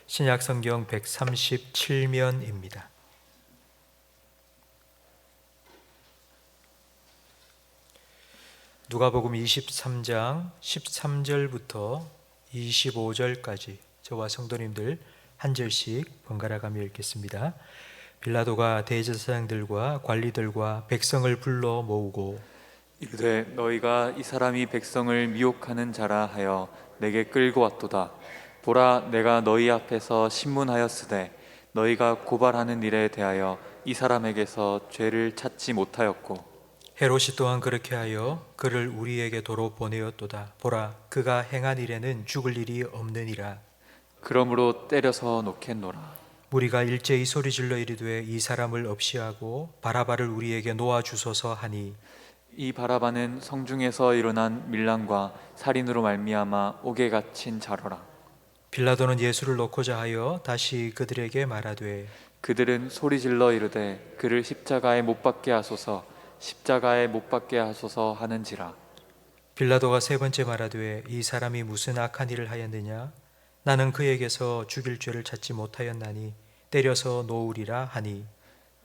신약성경 137면입니다. 누가복음 23장 13절부터 25절까지 저와 성도님들 한 절씩 번갈아 가며 읽겠습니다. 빌라도가 대제사장들과 관리들과 백성을 불러 모으고 이르되 너희가 이 사람이 백성을 미혹하는 자라 하여 내게 끌고 왔도다. 보라, 내가 너희 앞에서 신문하였으되 너희가 고발하는 일에 대하여 이 사람에게서 죄를 찾지 못하였고 헤롯이 또한 그렇게 하여 그를 우리에게 도로 보내었도다. 보라, 그가 행한 일에는 죽을 일이 없느니라. 그러므로 때려서 놓겠노라. 무리가 일제히 소리질러 이르되 이 사람을 없이하고 바라바를 우리에게 놓아주소서 하니 이 바라바는 성중에서 일어난 밀란과 살인으로 말미암아 옥에 갇힌 자로라. 빌라도는 예수를 놓고자 하여 다시 그들에게 말하되 그들은 소리질러 이르되 그를 십자가에 못 박게 하소서, 십자가에 못 박게 하소서 하는지라. 빌라도가 세 번째 말하되 이 사람이 무슨 악한 일을 하였느냐? 나는 그에게서 죽일 죄를 찾지 못하였나니 때려서 놓으리라 하니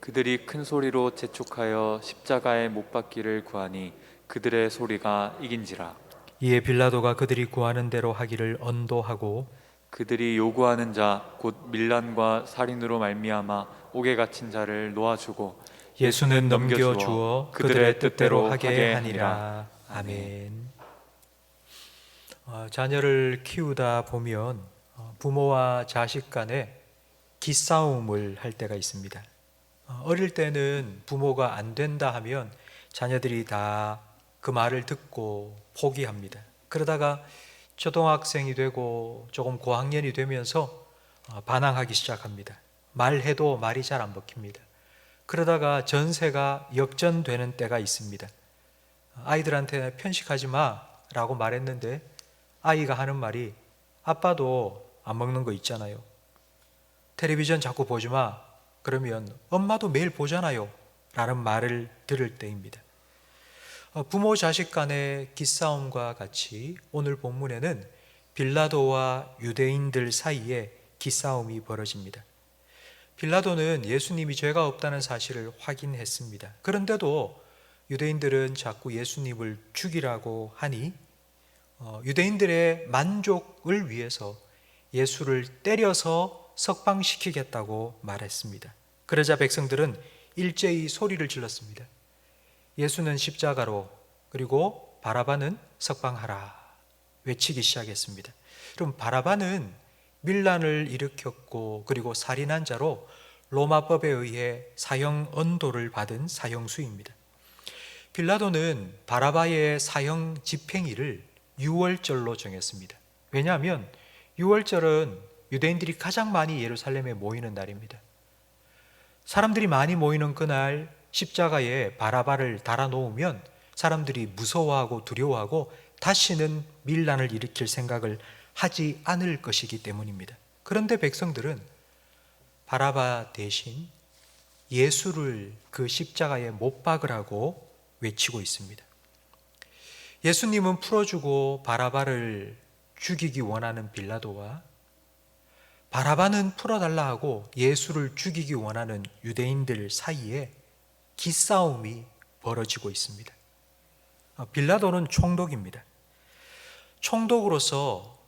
그들이 큰 소리로 재촉하여 십자가에 못 박기를 구하니 그들의 소리가 이긴지라. 이에 빌라도가 그들이 구하는 대로 하기를 언도하고 그들이 요구하는 자 곧 밀란과 살인으로 말미암아 옥에 갇힌 자를 놓아주고 예수는 넘겨주어 그들의 뜻대로 하게 하니라. 하니라. 아멘. 자녀를 키우다 보면 부모와 자식 간에 기싸움을 할 때가 있습니다. 어릴 때는 부모가 안 된다 하면 자녀들이 다 그 말을 듣고 포기합니다. 그러다가 초등학생이 되고 조금 고학년이 되면서 반항하기 시작합니다. 말해도 말이 잘 안 먹힙니다. 그러다가 전세가 역전되는 때가 있습니다. 아이들한테 편식하지 마 라고 말했는데 아이가 하는 말이 아빠도 안 먹는 거 있잖아요. 텔레비전 자꾸 보지 마. 그러면 엄마도 매일 보잖아요 라는 말을 들을 때입니다. 부모 자식 간의 기싸움과 같이 오늘 본문에는 빌라도와 유대인들 사이에 기싸움이 벌어집니다. 빌라도는 예수님이 죄가 없다는 사실을 확인했습니다. 그런데도 유대인들은 자꾸 예수님을 죽이라고 하니 유대인들의 만족을 위해서 예수를 때려서 석방시키겠다고 말했습니다. 그러자 백성들은 일제히 소리를 질렀습니다. 예수는 십자가로 그리고 바라바는 석방하라 외치기 시작했습니다. 그럼 바라바는 밀란을 일으켰고 그리고 살인한 자로 로마법에 의해 사형 언도를 받은 사형수입니다. 빌라도는 바라바의 사형 집행일을 6월절로 정했습니다. 왜냐하면 6월절은 유대인들이 가장 많이 예루살렘에 모이는 날입니다. 사람들이 많이 모이는 그날 십자가에 바라바를 달아놓으면 사람들이 무서워하고 두려워하고 다시는 밀란을 일으킬 생각을 하지 않을 것이기 때문입니다. 그런데 백성들은 바라바 대신 예수를 그 십자가에 못 박으라고 외치고 있습니다. 예수님은 풀어주고 바라바를 죽이기 원하는 빌라도와 바라바는 풀어달라 하고 예수를 죽이기 원하는 유대인들 사이에 기싸움이 벌어지고 있습니다. 빌라도는 총독입니다. 총독으로서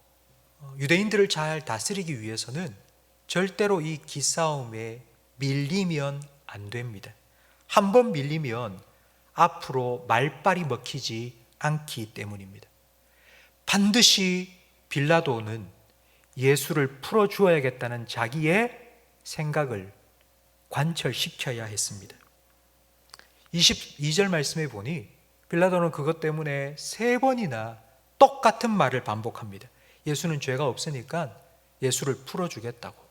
유대인들을 잘 다스리기 위해서는 절대로 이 기싸움에 밀리면 안 됩니다. 한번 밀리면 앞으로 말빨이 먹히지 않기 때문입니다. 반드시 빌라도는 예수를 풀어주어야겠다는 자기의 생각을 관철시켜야 했습니다. 22절 말씀에 보니 빌라도는 그것 때문에 3번이나 똑같은 말을 반복합니다. 예수는 죄가 없으니까 예수를 풀어주겠다고.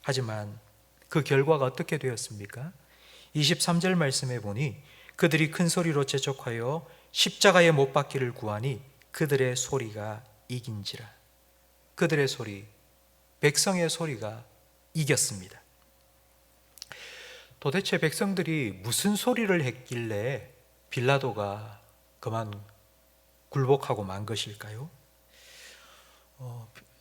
하지만 그 결과가 어떻게 되었습니까? 23절 말씀에 보니 그들이 큰 소리로 재촉하여 십자가에 못 박기를 구하니 그들의 소리가 이긴지라. 그들의 소리, 백성의 소리가 이겼습니다. 도대체 백성들이 무슨 소리를 했길래 빌라도가 그만 굴복하고 만 것일까요?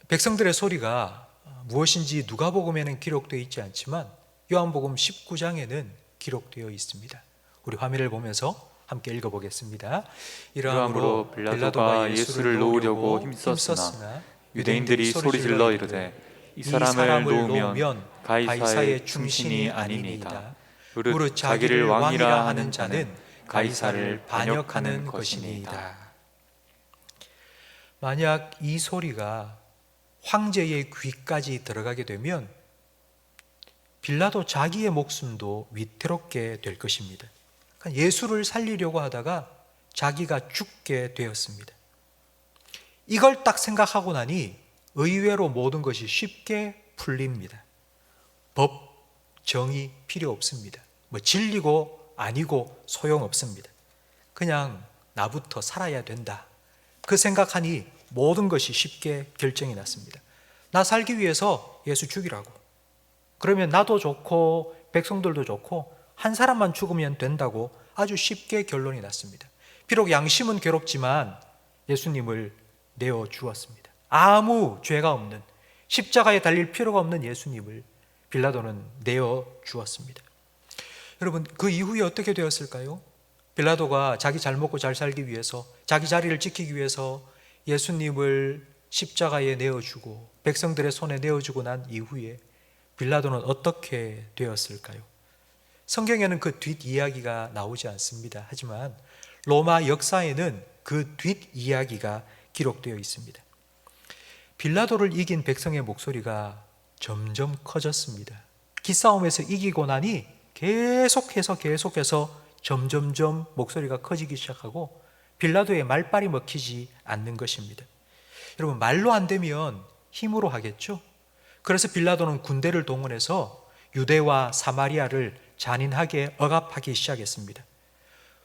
백성들의 소리가 무엇인지 누가복음에는 기록되어 있지 않지만 요한복음 19장에는 기록되어 있습니다. 우리 화면을 보면서 함께 읽어보겠습니다. 이러함으로 빌라도가 예수를 놓으려고 힘썼으나 유대인들이 소리질러 이르되 이 사람을 놓으면 가이사의 충신이 아니니이다. 무릇 자기를 왕이라 하는 자는 가이사를 반역하는 것이니이다. 만약 이 소리가 황제의 귀까지 들어가게 되면 빌라도 자기의 목숨도 위태롭게 될 것입니다. 그러니까 예수를 살리려고 하다가 자기가 죽게 되었습니다. 이걸 딱 생각하고 나니 의외로 모든 것이 쉽게 풀립니다. 법, 정의 필요 없습니다. 뭐 진리고 아니고 소용없습니다. 그냥 나부터 살아야 된다. 그 생각하니 모든 것이 쉽게 결정이 났습니다. 나 살기 위해서 예수 죽이라고. 그러면 나도 좋고 백성들도 좋고 한 사람만 죽으면 된다고 아주 쉽게 결론이 났습니다. 비록 양심은 괴롭지만 예수님을 내어 주었습니다. 아무 죄가 없는, 십자가에 달릴 필요가 없는 예수님을 빌라도는 내어 주었습니다. 여러분, 그 이후에 어떻게 되었을까요? 빌라도가 자기 잘 먹고 잘 살기 위해서, 자기 자리를 지키기 위해서 예수님을 십자가에 내어주고 백성들의 손에 내어주고 난 이후에 빌라도는 어떻게 되었을까요? 성경에는 그 뒷이야기가 나오지 않습니다. 하지만 로마 역사에는 그 뒷이야기가 기록되어 있습니다. 빌라도를 이긴 백성의 목소리가 점점 커졌습니다. 기싸움에서 이기고 나니 계속해서 점점점 목소리가 커지기 시작하고 빌라도의 말빨이 먹히지 않는 것입니다. 여러분, 말로 안 되면 힘으로 하겠죠? 그래서 빌라도는 군대를 동원해서 유대와 사마리아를 잔인하게 억압하기 시작했습니다.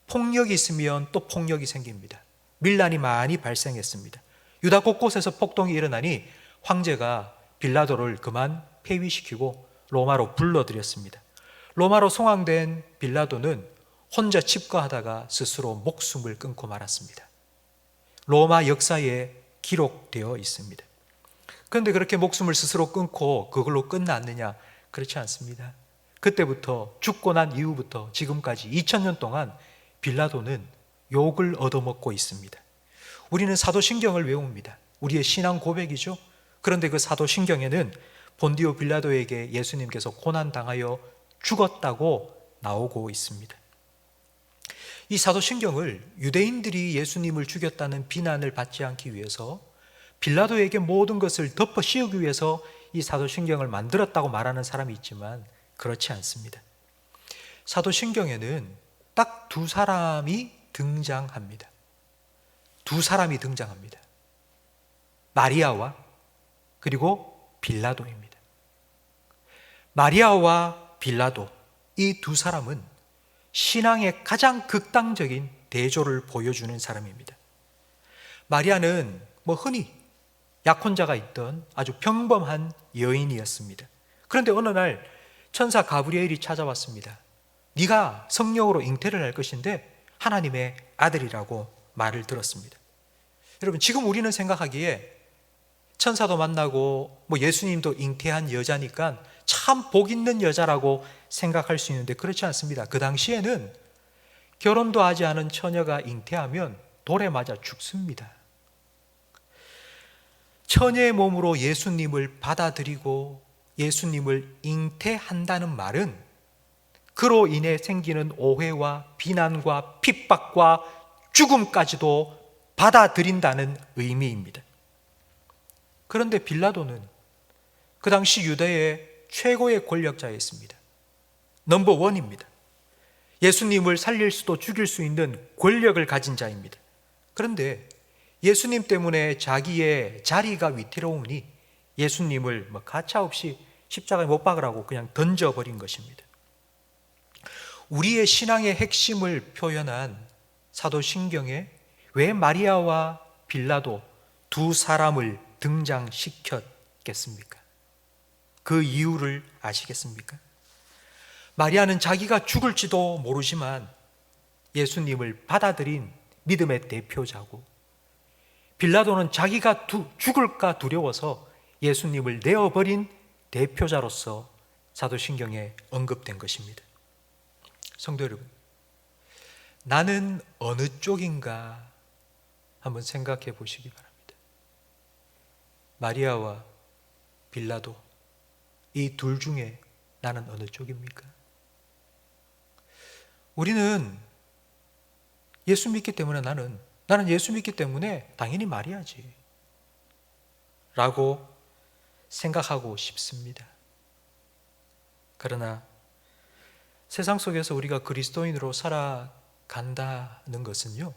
폭력이 있으면 또 폭력이 생깁니다. 밀란이 많이 발생했습니다. 유다 곳곳에서 폭동이 일어나니 황제가 빌라도를 그만 폐위시키고 로마로 불러들였습니다. 로마로 송환된 빌라도는 혼자 칩거하다가 스스로 목숨을 끊고 말았습니다. 로마 역사에 기록되어 있습니다. 그런데 그렇게 목숨을 스스로 끊고 그걸로 끝났느냐? 그렇지 않습니다. 그때부터, 죽고 난 이후부터 지금까지 2000년 동안 빌라도는 욕을 얻어먹고 있습니다. 우리는 사도신경을 외웁니다. 우리의 신앙 고백이죠. 그런데 그 사도신경에는 본디오 빌라도에게 예수님께서 고난당하여 죽었다고 나오고 있습니다. 이 사도신경을 유대인들이 예수님을 죽였다는 비난을 받지 않기 위해서, 빌라도에게 모든 것을 덮어 씌우기 위해서 이 사도신경을 만들었다고 말하는 사람이 있지만 그렇지 않습니다. 사도신경에는 딱 두 사람이 등장합니다. 두 사람이 등장합니다. 마리아와 그리고 빌라도입니다. 마리아와 빌라도, 이 두 사람은 신앙의 가장 극단적인 대조를 보여주는 사람입니다. 마리아는 흔히 약혼자가 있던 아주 평범한 여인이었습니다. 그런데 어느 날 천사 가브리엘이 찾아왔습니다. 네가 성령으로 잉태를 할 것인데 하나님의 아들이라고 말을 들었습니다. 여러분, 지금 우리는 생각하기에 천사도 만나고 예수님도 잉태한 여자니까 참 복 있는 여자라고 생각할 수 있는데 그렇지 않습니다. 그 당시에는 결혼도 하지 않은 처녀가 잉태하면 돌에 맞아 죽습니다. 처녀의 몸으로 예수님을 받아들이고 예수님을 잉태한다는 말은 그로 인해 생기는 오해와 비난과 핍박과 죽음까지도 받아들인다는 의미입니다. 그런데 빌라도는 그 당시 유대의 최고의 권력자였습니다. 넘버 원입니다. 예수님을 살릴 수도 죽일 수 있는 권력을 가진 자입니다. 그런데 예수님 때문에 자기의 자리가 위태로우니 예수님을 가차없이 십자가에 못 박으라고 그냥 던져버린 것입니다. 우리의 신앙의 핵심을 표현한 사도신경에 왜 마리아와 빌라도 두 사람을 등장시켰겠습니까? 그 이유를 아시겠습니까? 마리아는 자기가 죽을지도 모르지만 예수님을 받아들인 믿음의 대표자고, 빌라도는 자기가 죽을까 두려워서 예수님을 내어버린 대표자로서 사도신경에 언급된 것입니다. 성도 여러분, 나는 어느 쪽인가 한번 생각해 보시기 바랍니다. 마리아와 빌라도, 이 둘 중에 나는 어느 쪽입니까? 우리는 예수 믿기 때문에 나는 예수 믿기 때문에 당연히 마리아지 라고 생각하고 싶습니다. 그러나 세상 속에서 우리가 그리스도인으로 살아간다는 것은요,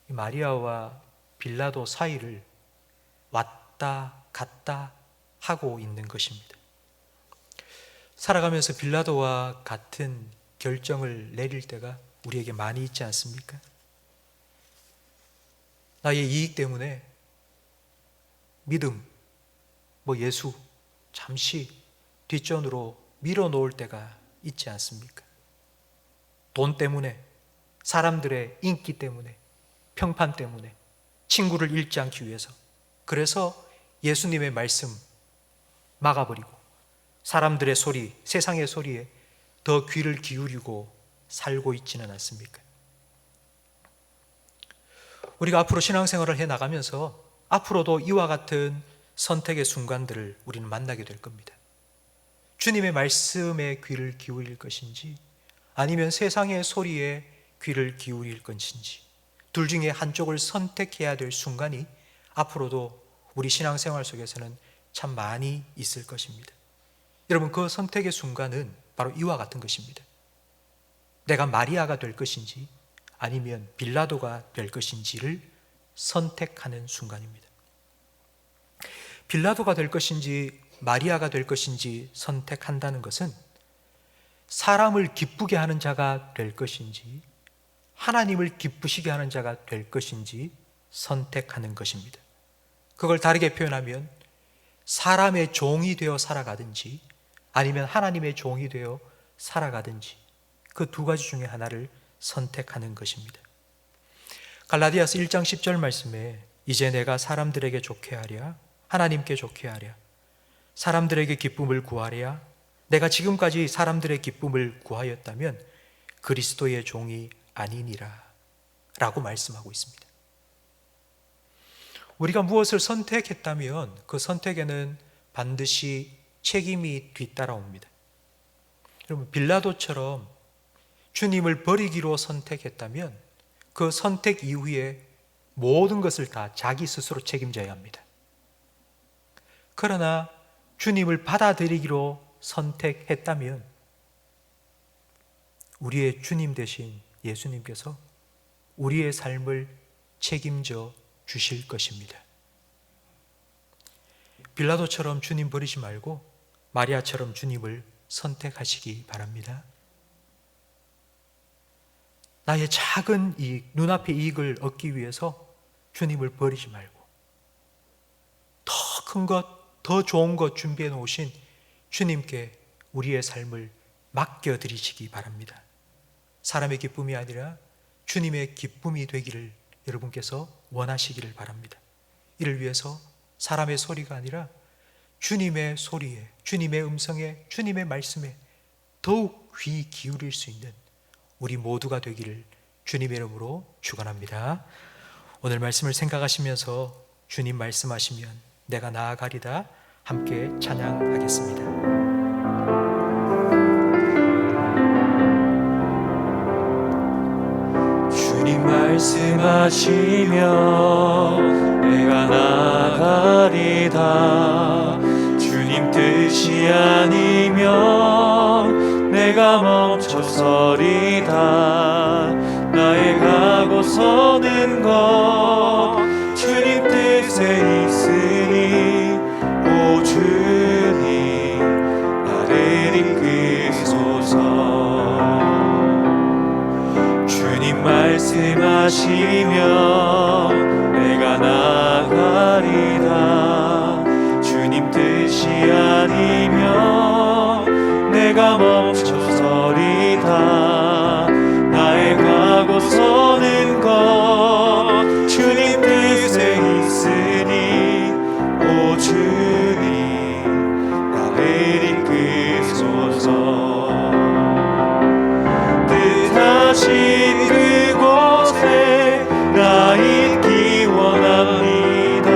마리아와 빌라도 사이를 왔다 갔다 하고 있는 것입니다. 살아가면서 빌라도와 같은 결정을 내릴 때가 우리에게 많이 있지 않습니까? 나의 이익 때문에 믿음, 예수 잠시 뒷전으로 밀어놓을 때가 있지 않습니까? 돈 때문에, 사람들의 인기 때문에, 평판 때문에, 친구를 잃지 않기 위해서, 그래서 예수님의 말씀 막아버리고 사람들의 소리, 세상의 소리에 더 귀를 기울이고 살고 있지는 않습니까? 우리가 앞으로 신앙생활을 해나가면서 앞으로도 이와 같은 선택의 순간들을 우리는 만나게 될 겁니다. 주님의 말씀에 귀를 기울일 것인지 아니면 세상의 소리에 귀를 기울일 것인지, 둘 중에 한쪽을 선택해야 될 순간이 앞으로도 우리 신앙생활 속에서는 참 많이 있을 것입니다. 여러분, 그 선택의 순간은 바로 이와 같은 것입니다. 내가 마리아가 될 것인지 아니면 빌라도가 될 것인지를 선택하는 순간입니다. 빌라도가 될 것인지 마리아가 될 것인지 선택한다는 것은 사람을 기쁘게 하는 자가 될 것인지 하나님을 기쁘시게 하는 자가 될 것인지 선택하는 것입니다. 그걸 다르게 표현하면 사람의 종이 되어 살아가든지 아니면 하나님의 종이 되어 살아가든지 그 두 가지 중에 하나를 선택하는 것입니다. 갈라디아서 1장 10절 말씀에 이제 내가 사람들에게 좋게 하랴 하나님께 좋게 하랴 사람들에게 기쁨을 구하랴 내가 지금까지 사람들의 기쁨을 구하였다면 그리스도의 종이 아니니라 라고 말씀하고 있습니다. 우리가 무엇을 선택했다면 그 선택에는 반드시 책임이 뒤따라옵니다. 여러분, 빌라도처럼 주님을 버리기로 선택했다면 그 선택 이후에 모든 것을 다 자기 스스로 책임져야 합니다. 그러나 주님을 받아들이기로 선택했다면 우리의 주님 대신 예수님께서 우리의 삶을 책임져 주실 것입니다. 빌라도처럼 주님 버리지 말고 마리아처럼 주님을 선택하시기 바랍니다. 나의 작은 이익, 눈앞의 이익을 얻기 위해서 주님을 버리지 말고 더 큰 것, 더 좋은 것 준비해 놓으신 주님께 우리의 삶을 맡겨드리시기 바랍니다. 사람의 기쁨이 아니라 주님의 기쁨이 되기를 여러분께서 원하시기를 바랍니다. 이를 위해서 사람의 소리가 아니라 주님의 소리에, 주님의 음성에, 주님의 말씀에 더욱 귀 기울일 수 있는 우리 모두가 되기를 주님의 이름으로 축원합니다. 오늘 말씀을 생각하시면서 주님 말씀하시면 내가 나아가리다 함께 찬양하겠습니다. 주님 말씀하시면 내가 나아가리다. 주님 뜻이 아니면 내가 멈춰서리다. 나의 가고 서는 것 주님 뜻에 있으니 오 주님 나를 이끄소서. 주님 말씀하시면 내가 나아가리다. 주님 뜻이 아니면 내가 멈춰서리다. 나의 가고 서는 것 뜻하신 그곳에 나 있기 원합니다.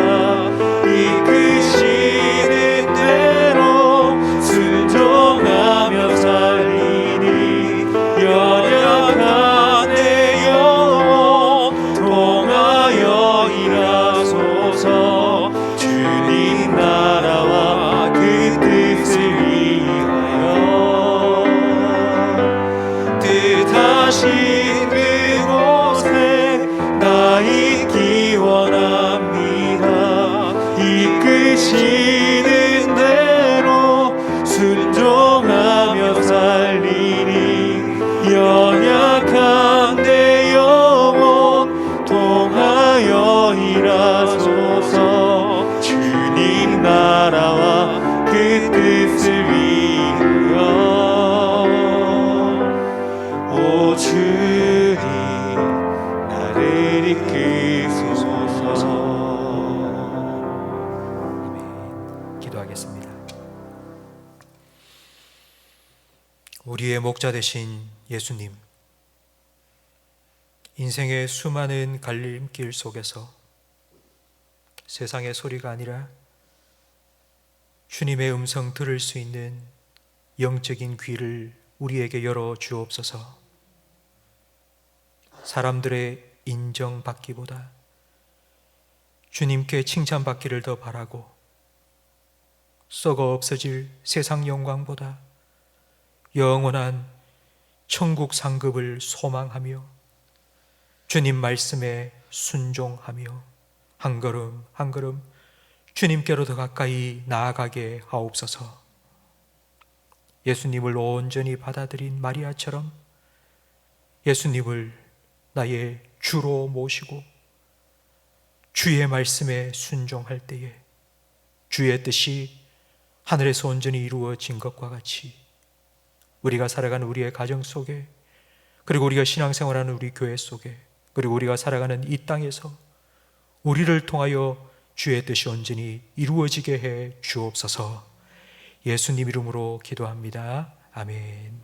이끄시는 대로 순종하며 살리니 연약한 내 영혼 통하여 일하소서. 주님 나라와 그 뜻을 위하여 뜻하신 그곳에 나 있기 원합니다. 이끄시는 대로 순종하며 살리니 연약한 내 영혼 통하여 일하소서. 주님 나라와 그 뜻을 위하여 오 주님 나를 이끄소서. 기도하겠습니다. 우리의 목자 되신 예수님, 인생의 수많은 갈림길 속에서 세상의 소리가 아니라 주님의 음성 들을 수 있는 영적인 귀를 우리에게 열어 주옵소서. 사람들의 인정받기보다 주님께 칭찬받기를 더 바라고, 썩어 없어질 세상 영광보다 영원한 천국 상급을 소망하며 주님 말씀에 순종하며 한 걸음 한 걸음 주님께로 더 가까이 나아가게 하옵소서. 예수님을 온전히 받아들인 마리아처럼 예수님을 나의 주로 모시고 주의 말씀에 순종할 때에 주의 뜻이 하늘에서 온전히 이루어진 것과 같이 우리가 살아가는 우리의 가정 속에, 그리고 우리가 신앙생활하는 우리 교회 속에, 그리고 우리가 살아가는 이 땅에서 우리를 통하여 주의 뜻이 온전히 이루어지게 해 주옵소서. 예수님 이름으로 기도합니다. 아멘.